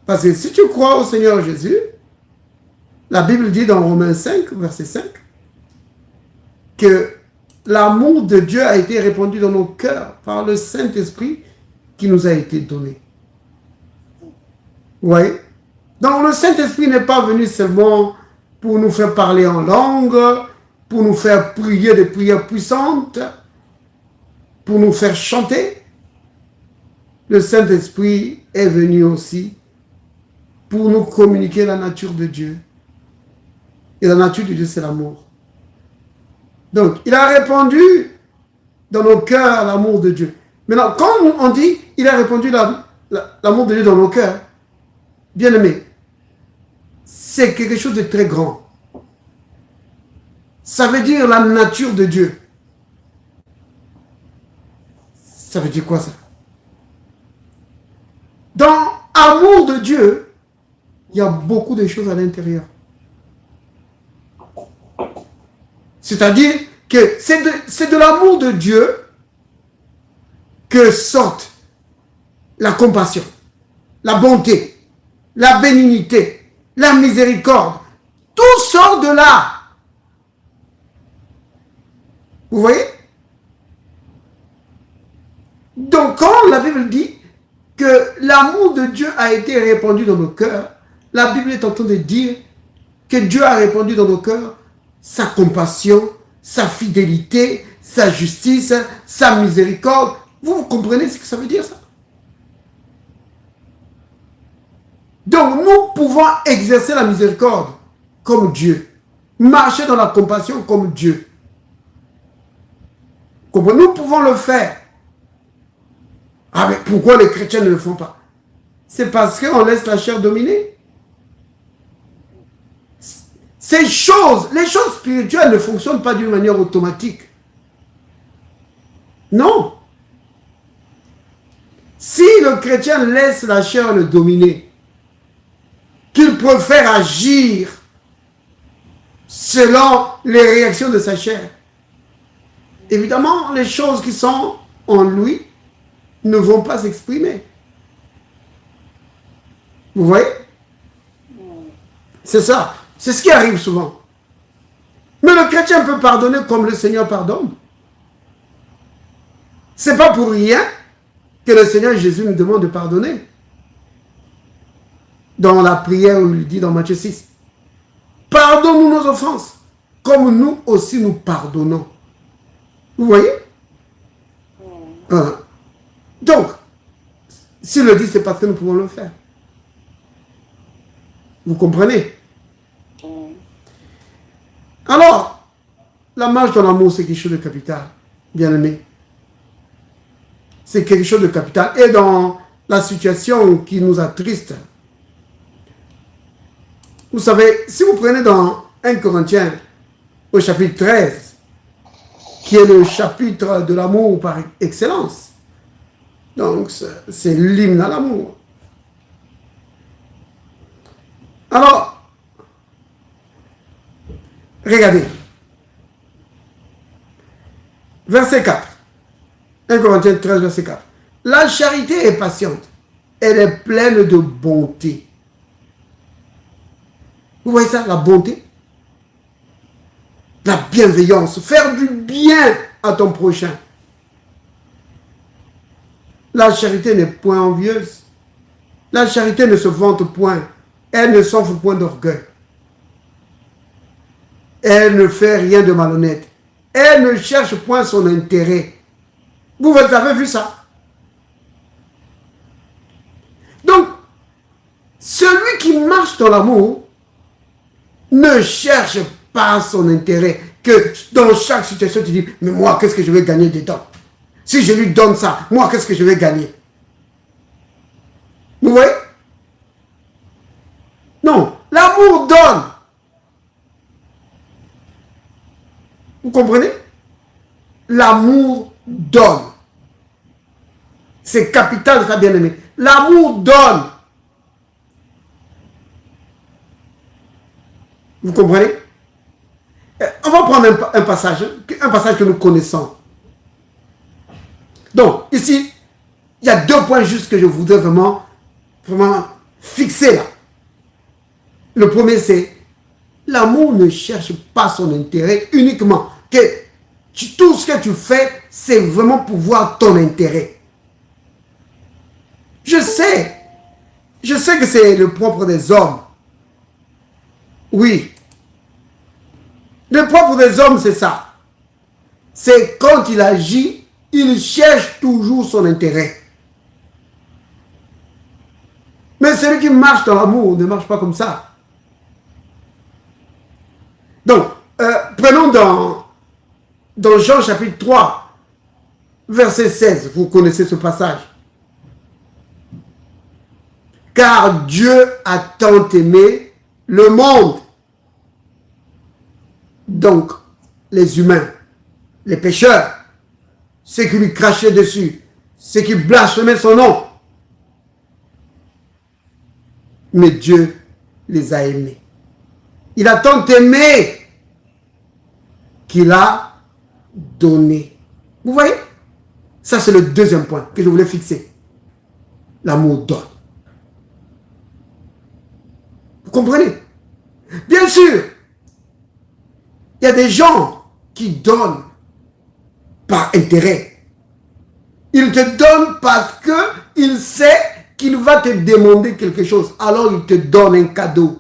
Parce que si tu crois au Seigneur Jésus, la Bible dit dans Romains 5, verset 5, que l'amour de Dieu a été répandu dans nos cœurs par le Saint-Esprit qui nous a été donné. Vous voyez? Donc le Saint-Esprit n'est pas venu seulement pour nous faire parler en langue, pour nous faire prier des prières puissantes, pour nous faire chanter. Le Saint-Esprit est venu aussi pour nous communiquer la nature de Dieu. Et la nature de Dieu, c'est l'amour. Donc, il a répandu dans nos cœurs l'amour de Dieu. Maintenant, quand on dit il a répandu l'amour de Dieu dans nos cœurs, bien aimé, c'est quelque chose de très grand. Ça veut dire la nature de Dieu. Ça veut dire quoi ça? Dans l'amour de Dieu, il y a beaucoup de choses à l'intérieur. C'est-à-dire que c'est de l'amour de Dieu que sortent la compassion, la bonté, la bénignité, la miséricorde. Tout sort de là. Vous voyez? Donc quand la Bible dit que l'amour de Dieu a été répandu dans nos cœurs, la Bible est en train de dire que Dieu a répandu dans nos cœurs sa compassion, sa fidélité, sa justice, sa miséricorde. Vous comprenez ce que ça veut dire, ça? Donc, nous pouvons exercer la miséricorde comme Dieu. Marcher dans la compassion comme Dieu. Nous pouvons le faire. Ah, mais pourquoi les chrétiens ne le font pas? C'est parce qu'on laisse la chair dominer. Ces choses, les choses spirituelles ne fonctionnent pas d'une manière automatique. Non. Si le chrétien laisse la chair le dominer, qu'il préfère agir selon les réactions de sa chair, évidemment, les choses qui sont en lui ne vont pas s'exprimer. Vous voyez? C'est ça. C'est ce qui arrive souvent. Mais le chrétien peut pardonner comme le Seigneur pardonne. C'est pas pour rien que le Seigneur Jésus nous demande de pardonner. Dans la prière où il dit dans Matthieu 6, pardonne-nous nos offenses, comme nous aussi nous pardonnons. Vous voyez? Donc, s'il le dit, c'est parce que nous pouvons le faire. Vous comprenez? Alors, la marche dans l'amour, c'est quelque chose de capital, bien aimé. C'est quelque chose de capital. Et dans la situation qui nous attriste, vous savez, si vous prenez dans 1 Corinthiens, au chapitre 13, qui est le chapitre de l'amour par excellence, donc c'est l'hymne à l'amour. Alors, regardez. Verset 4. 1 Corinthiens 13, verset 4. La charité est patiente. Elle est pleine de bonté. Vous voyez ça, la bonté? La bienveillance. Faire du bien à ton prochain. La charité n'est point envieuse. La charité ne se vante point. Elle ne s'offre point d'orgueil. Elle ne fait rien de malhonnête. Elle ne cherche point son intérêt. Vous avez vu ça? Donc, celui qui marche dans l'amour ne cherche pas son intérêt. Que dans chaque situation, tu dis, mais moi, qu'est-ce que je vais gagner dedans? Si je lui donne ça, moi, qu'est-ce que je vais gagner? Vous voyez? Non, l'amour donne. Vous comprenez? L'amour donne. C'est capital, ça, bien aimé. L'amour donne. Vous comprenez? On va prendre un passage que nous connaissons. Donc, ici, il y a 2 points juste que je voudrais vraiment fixés là. Le premier, c'est l'amour ne cherche pas son intérêt uniquement. Tout ce que tu fais, c'est vraiment pour voir ton intérêt. Je sais que c'est le propre des hommes. Oui. Le propre des hommes, c'est ça. C'est quand il agit, il cherche toujours son intérêt. Mais celui qui marche dans l'amour ne marche pas comme ça. Donc, prenons dans Jean chapitre 3, verset 16, vous connaissez ce passage. Car Dieu a tant aimé le monde. Donc, les humains, les pécheurs, ceux qui lui crachaient dessus, ceux qui blasphémaient son nom. Mais Dieu les a aimés. Il a tant aimé qu'il a donné. Vous voyez? Ça, c'est le deuxième point que je voulais fixer. L'amour donne. Vous comprenez? Bien sûr, il y a des gens qui donnent par intérêt. Il te donne parce qu'il sait qu'il va te demander quelque chose. Alors il te donne un cadeau.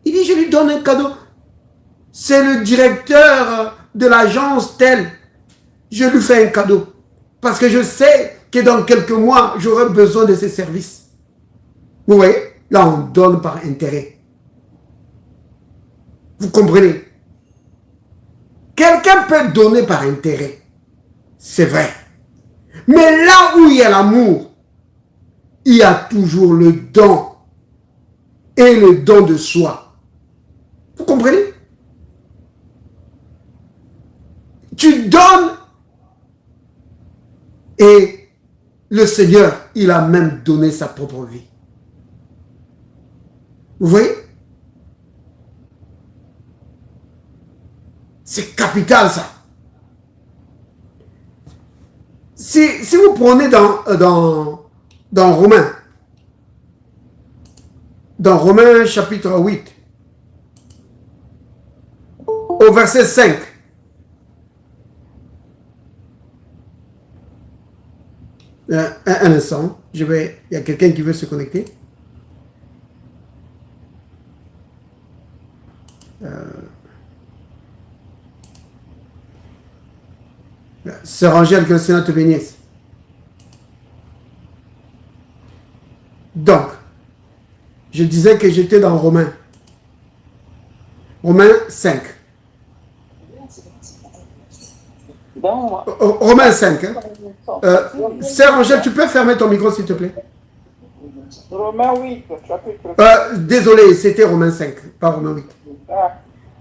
Il dit, je lui donne un cadeau. C'est le directeur de l'agence telle. Je lui fais un cadeau. Parce que je sais que dans quelques mois, j'aurai besoin de ses services. Vous voyez? Là, on donne par intérêt. Vous comprenez? Quelqu'un peut donner par intérêt. C'est vrai. Mais là où il y a l'amour, il y a toujours le don. Et le don de soi. Vous comprenez? Tu donnes et le Seigneur, il a même donné sa propre vie. Vous voyez? C'est capital ça. Si vous prenez dans Romains chapitre 8, au verset 5, un instant, il y a quelqu'un qui veut se connecter. Sœur Angèle, que le Seigneur te bénisse. Donc, je disais que j'étais dans Romains 5. Romains 5. Hein? Sœur Angèle, tu peux fermer ton micro s'il te plaît? Romains 8, chapitre. Désolé, c'était Romains 5, pas Romains 8.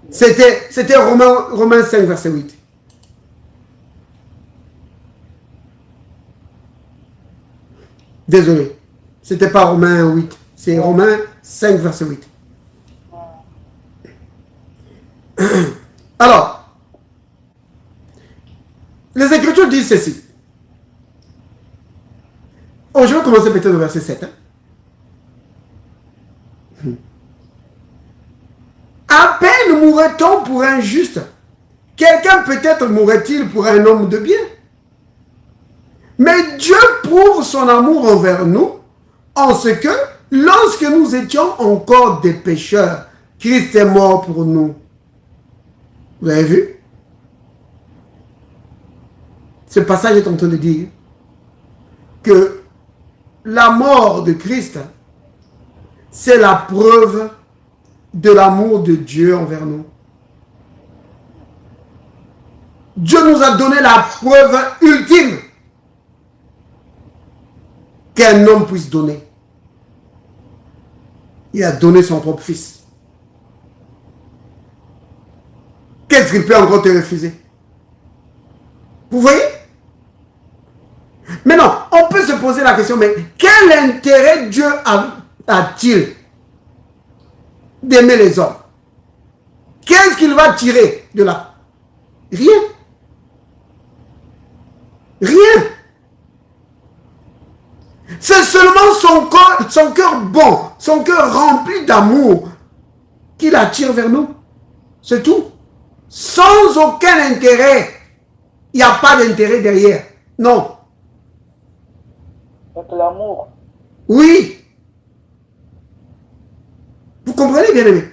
C'était Romains 5, verset 8. Désolé, c'était pas Romains 8, c'est Romains 5, verset 8. Alors, les Écritures disent ceci. Oh, je vais commencer peut-être au verset 7. Hein. À peine mourrait-on pour un juste. Quelqu'un peut-être mourrait-il pour un homme de bien. Mais Dieu prouve son amour envers nous en ce que, lorsque nous étions encore des pécheurs, Christ est mort pour nous. Vous avez vu? Ce passage est en train de dire que la mort de Christ, c'est la preuve de l'amour de Dieu envers nous. Dieu nous a donné la preuve ultime qu'un homme puisse donner. Il a donné son propre fils. Qu'est-ce qu'il peut encore te refuser? Vous voyez? Maintenant, on peut se poser la question, mais quel intérêt Dieu a-t-il d'aimer les hommes? Qu'est-ce qu'il va tirer de là? Rien. Rien. C'est seulement son cœur bon, son cœur rempli d'amour qui l'attire vers nous. C'est tout. Sans aucun intérêt. Il n'y a pas d'intérêt derrière. Non. C'est l'amour. Oui. Vous comprenez, bien aimé?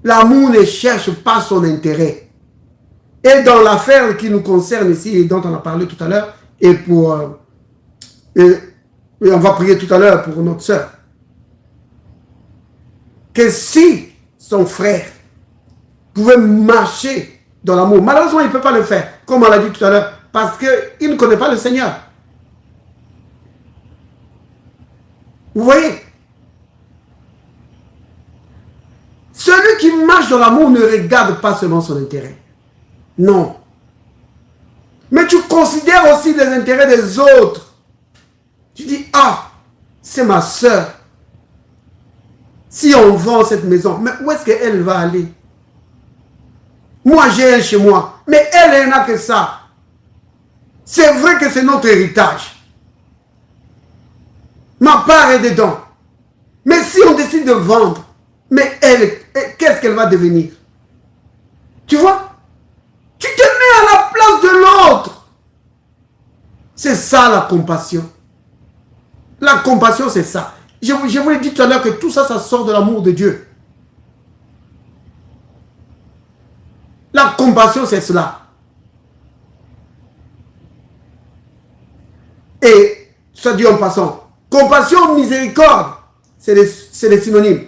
L'amour ne cherche pas son intérêt. Et dans l'affaire qui nous concerne ici et dont on a parlé tout à l'heure, et on va prier tout à l'heure pour notre soeur, que si son frère pouvait marcher dans l'amour, malheureusement il ne peut pas le faire, comme on l'a dit tout à l'heure, parce qu'il ne connaît pas le Seigneur. Vous voyez? Celui qui marche dans l'amour ne regarde pas seulement son intérêt. Non. Mais tu considères aussi les intérêts des autres. Tu dis, ah, c'est ma soeur. Si on vend cette maison, mais où est-ce qu'elle va aller? Moi, j'ai un chez moi, mais elle n'a que ça. C'est vrai que c'est notre héritage. Ma part est dedans. Mais si on décide de vendre, mais elle, qu'est-ce qu'elle va devenir? Tu vois? Tu te mets à la place de l'autre. C'est ça la compassion. La compassion, c'est ça. Je vous l'ai dit tout à l'heure que tout ça, ça sort de l'amour de Dieu. La compassion, c'est cela. Et, ça dit en passant, compassion, miséricorde, c'est des synonymes.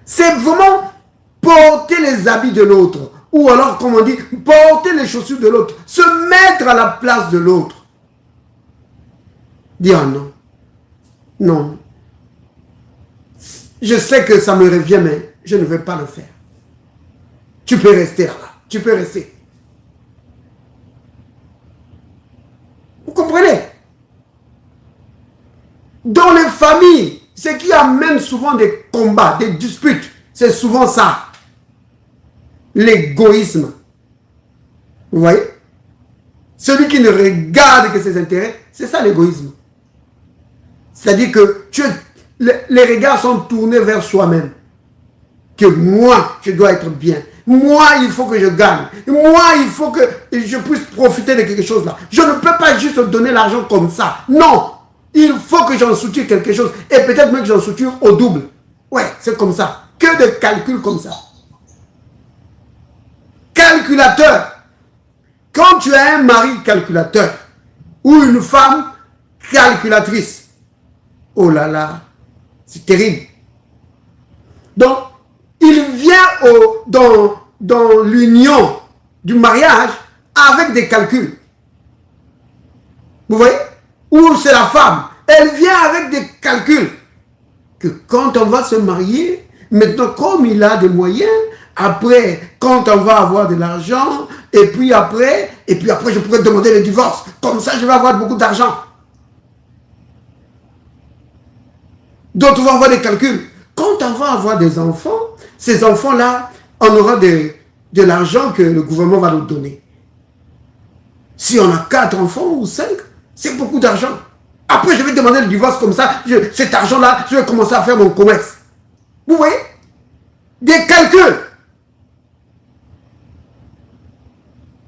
C'est vraiment porter les habits de l'autre. Ou alors, comme on dit, porter les chaussures de l'autre. Se mettre à la place de l'autre. Dire non. Non. Je sais que ça me revient, mais je ne vais pas le faire. Tu peux rester là-bas. Tu peux rester. Vous comprenez? Dans les familles, ce qui amène souvent des combats, des disputes, c'est souvent ça. L'égoïsme. Vous voyez? Celui qui ne regarde que ses intérêts, c'est ça l'égoïsme. C'est-à-dire que les regards sont tournés vers soi-même. Que moi, je dois être bien. Moi, il faut que je gagne. Moi, il faut que je puisse profiter de quelque chose là. Je ne peux pas juste donner l'argent comme ça. Non. Il faut que j'en soutire quelque chose. Et peut-être même que j'en soutire au double. Ouais, c'est comme ça. Que de calculs comme ça. Calculateur. Quand tu as un mari calculateur ou une femme calculatrice, oh là là, c'est terrible. Donc, il vient dans l'union du mariage avec des calculs. Vous voyez? Ou c'est la femme, elle vient avec des calculs. Que quand on va se marier, maintenant comme il a des moyens, après, quand on va avoir de l'argent, et puis après, je pourrais demander le divorce. Comme ça, je vais avoir beaucoup d'argent. D'autres vont avoir des calculs. Quand on va avoir des enfants, ces enfants-là, on aura de l'argent que le gouvernement va nous donner. Si on a 4 enfants ou 5, c'est beaucoup d'argent. Après, je vais demander le divorce comme ça. Cet argent-là, je vais commencer à faire mon commerce. Vous voyez? Des calculs.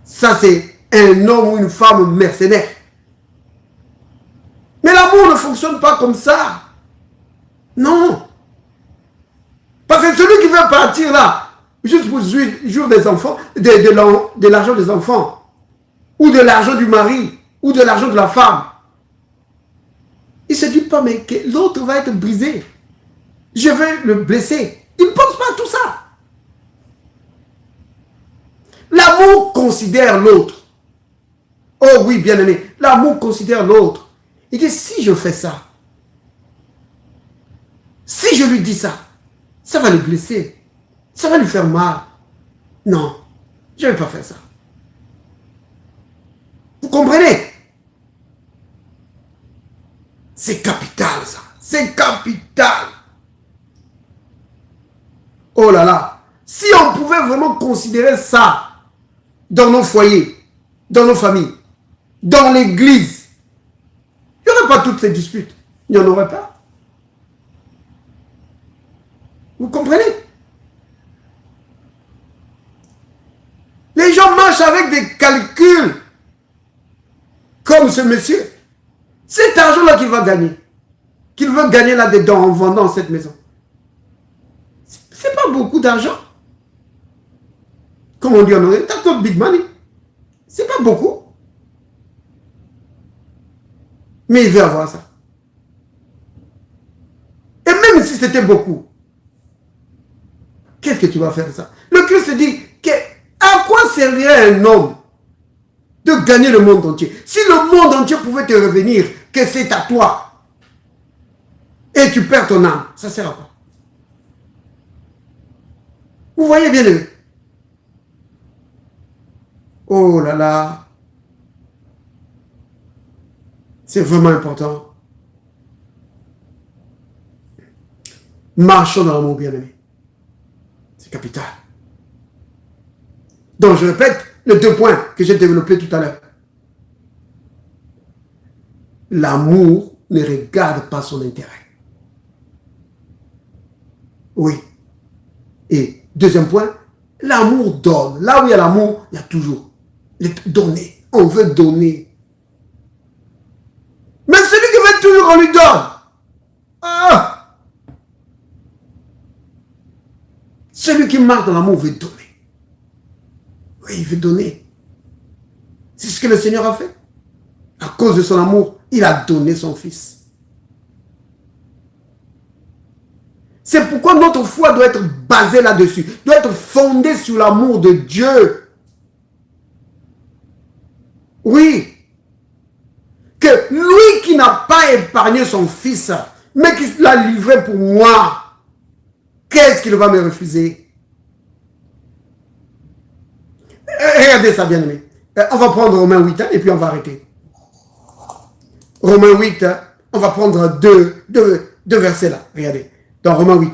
Ça, c'est un homme ou une femme mercenaire. Mais l'amour ne fonctionne pas comme ça. Non. Parce que celui qui veut partir là, juste pour jouir des enfants, de l'argent des enfants, ou de l'argent du mari, ou de l'argent de la femme, il ne se dit pas, mais que l'autre va être brisé. Je vais le blesser. Il ne pense pas à tout ça. L'amour considère l'autre. Oh oui, bien aimé, l'amour considère l'autre. Il dit, si je fais ça, si je lui dis ça, ça va le blesser. Ça va lui faire mal. Non, je ne vais pas faire ça. Vous comprenez? C'est capital ça. C'est capital. Oh là là. Si on pouvait vraiment considérer ça dans nos foyers, dans nos familles, dans l'église, il n'y aurait pas toutes ces disputes. Il n'y en aurait pas. Vous comprenez? Les gens marchent avec des calculs. Comme ce monsieur. Cet argent-là qu'il va gagner. Qu'il veut gagner là-dedans en vendant cette maison. C'est pas beaucoup d'argent. Comme on dit en anglais, that's not big money. C'est pas beaucoup. Mais il veut avoir ça. Et même si c'était beaucoup, qu'est-ce que tu vas faire de ça? Le Christ dit que à quoi servirait un homme de gagner le monde entier? Si le monde entier pouvait te revenir, que c'est à toi, et tu perds ton âme, ça sert à quoi? Vous voyez bien le... Oh là là. C'est vraiment important. Marchons dans l'amour, bien-aimé. C'est capital. Donc, je répète les 2 points que j'ai développés tout à l'heure. L'amour ne regarde pas son intérêt. Oui. Et 2e point, l'amour donne. Là où il y a l'amour, il y a toujours. Donner. On veut donner. Mais celui qui veut toujours, on lui donne. Ah! Celui qui marche dans l'amour veut donner. Oui, il veut donner. C'est ce que le Seigneur a fait. À cause de son amour, il a donné son Fils. C'est pourquoi notre foi doit être basée là-dessus, doit être fondée sur l'amour de Dieu. Oui. Que lui qui n'a pas épargné son Fils, mais qui l'a livré pour moi, qu'est-ce qu'il va me refuser? Regardez ça, bien aimé. On va prendre Romains 8 et puis on va arrêter. Romains 8, on va prendre deux versets là. Regardez. Dans Romains 8.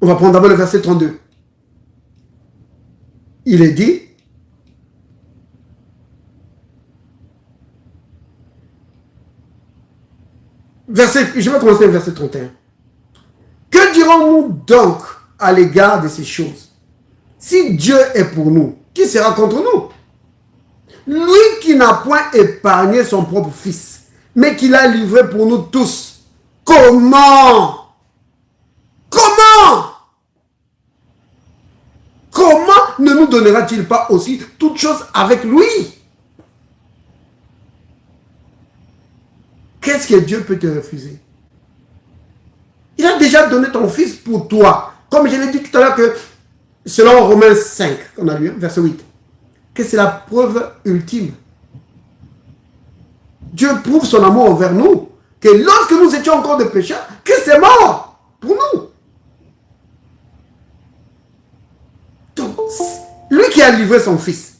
On va prendre d'abord le verset 32. Il est dit, je vais commencer le verset 31. Que dirons-nous donc à l'égard de ces choses? Si Dieu est pour nous, qui sera contre nous? Lui qui n'a point épargné son propre Fils, mais qui l'a livré pour nous tous. Comment ne nous donnera-t-il pas aussi toutes choses avec lui? Qu'est-ce que Dieu peut te refuser? Il a déjà donné ton Fils pour toi. Comme je l'ai dit tout à l'heure que, selon Romains 5, qu'on a lu, verset 8, que c'est la preuve ultime. Dieu prouve son amour envers nous. Que lorsque nous étions encore des pécheurs, Christ est mort pour nous. Donc, lui qui a livré son Fils,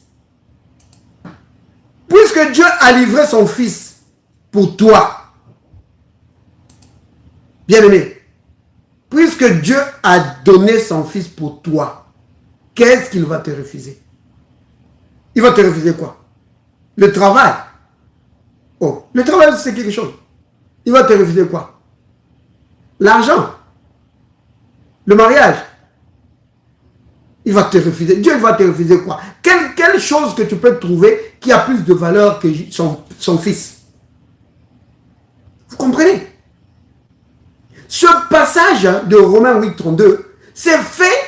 puisque Dieu a livré son Fils pour toi, bien-aimé, puisque Dieu a donné son Fils pour toi, qu'est-ce qu'il va te refuser? Il va te refuser quoi? Le travail. Oh, le travail c'est quelque chose. Il va te refuser quoi? L'argent. Le mariage. Il va te refuser. Dieu va te refuser quoi? Quelle chose que tu peux trouver qui a plus de valeur que son Fils? Vous comprenez? Ce passage de Romains 8, 32, c'est fait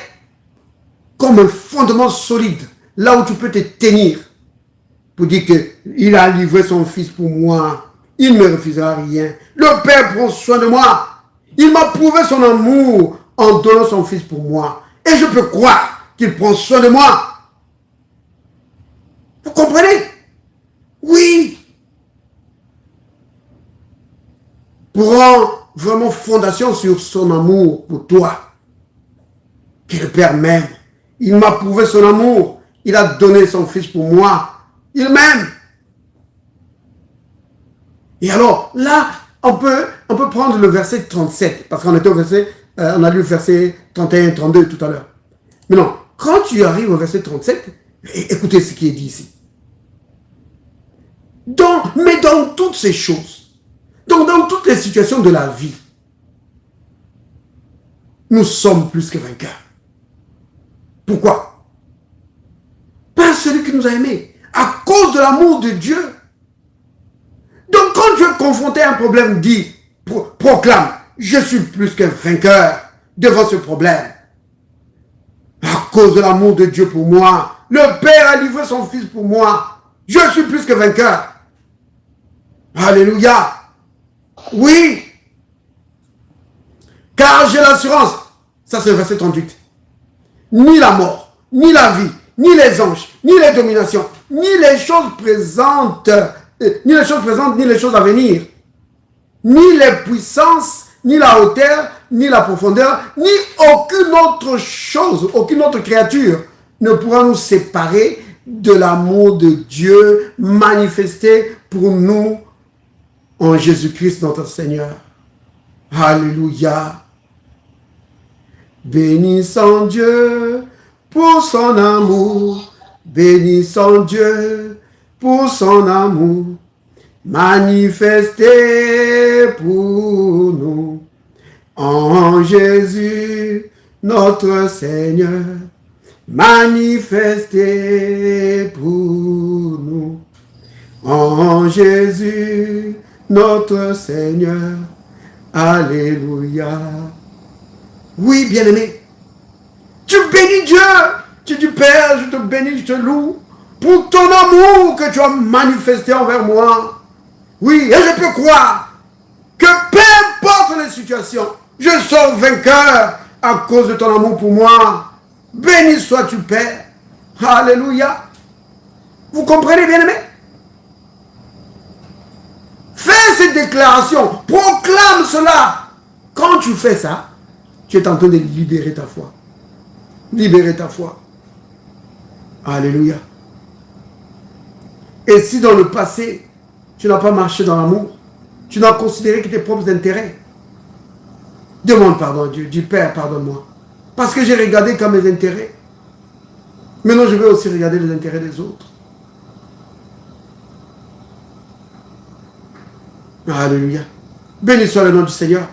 comme un fondement solide, là où tu peux te tenir pour dire qu'il a livré son Fils pour moi. Il ne me refusera rien. Le Père prend soin de moi. Il m'a prouvé son amour en donnant son Fils pour moi. Et je peux croire qu'il prend soin de moi. Vous comprenez? Oui. Prends vraiment fondation sur son amour pour toi. Que le Père m'aime. Il m'a prouvé son amour. Il a donné son Fils pour moi. Il m'aime. Et alors, là, on peut prendre le verset 37, parce qu'on était au verset, on a lu le verset 31 et 32 tout à l'heure. Mais non, quand tu arrives au verset 37, Écoutez ce qui est dit ici. Mais dans toutes ces choses, donc dans toutes les situations de la vie, nous sommes plus que vainqueurs. Pourquoi? Par celui qui nous a aimés, à cause de l'amour de Dieu. Donc quand tu es confronté à un problème, dis, proclame, je suis plus qu'un vainqueur devant ce problème. À cause de l'amour de Dieu pour moi, le Père a livré son Fils pour moi. Je suis plus que vainqueur. Alléluia. Oui. Car j'ai l'assurance. Ça c'est le verset 38. Ni la mort, ni la vie, ni les anges, ni les dominations, ni les choses présentes, ni les choses à venir, ni les puissances, ni la hauteur, ni la profondeur, ni aucune autre chose, aucune autre créature ne pourra nous séparer de l'amour de Dieu manifesté pour nous en Jésus-Christ notre Seigneur. Alléluia. Bénissons Dieu pour son amour, bénissons Dieu pour son amour, manifesté pour nous en Jésus notre Seigneur, manifesté pour nous en Jésus notre Seigneur. Alléluia. Oui, bien-aimé, tu bénis Dieu, tu dis Père, je te bénis, je te loue pour ton amour que tu as manifesté envers moi. Oui, et je peux croire que peu importe les situations, je sors vainqueur à cause de ton amour pour moi. Béni sois-tu, Père. Alléluia. Vous comprenez, bien-aimé? Fais cette déclaration, proclame cela. Quand tu fais ça, tu es en train de libérer ta foi. Libérer ta foi. Alléluia. Et si dans le passé, tu n'as pas marché dans l'amour, tu n'as considéré que tes propres intérêts, demande pardon à Dieu. Dis Père, pardonne-moi. Parce que j'ai regardé comme mes intérêts. Maintenant, je vais aussi regarder les intérêts des autres. Alléluia. Béni soit le nom du Seigneur.